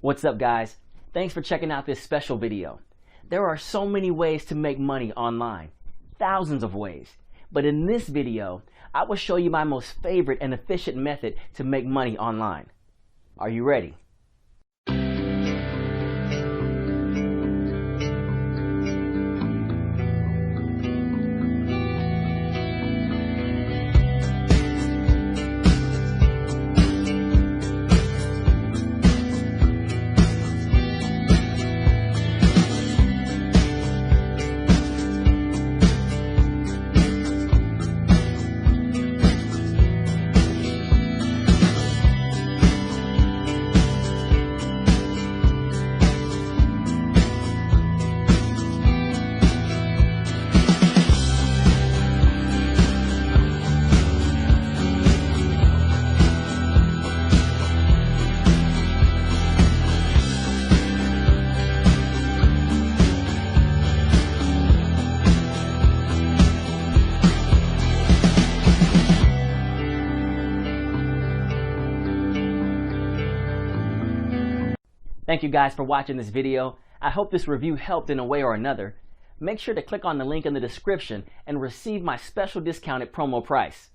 What's up, guys? Thanks for checking out this special video. There are so many ways to make money online, thousands of ways. But in this video, I will show you my most favorite and efficient method to make money online. Are you ready? Thank you guys for watching this video. I hope this review helped in a way or another. Make sure to click on the link in the description and receive my special discounted promo price.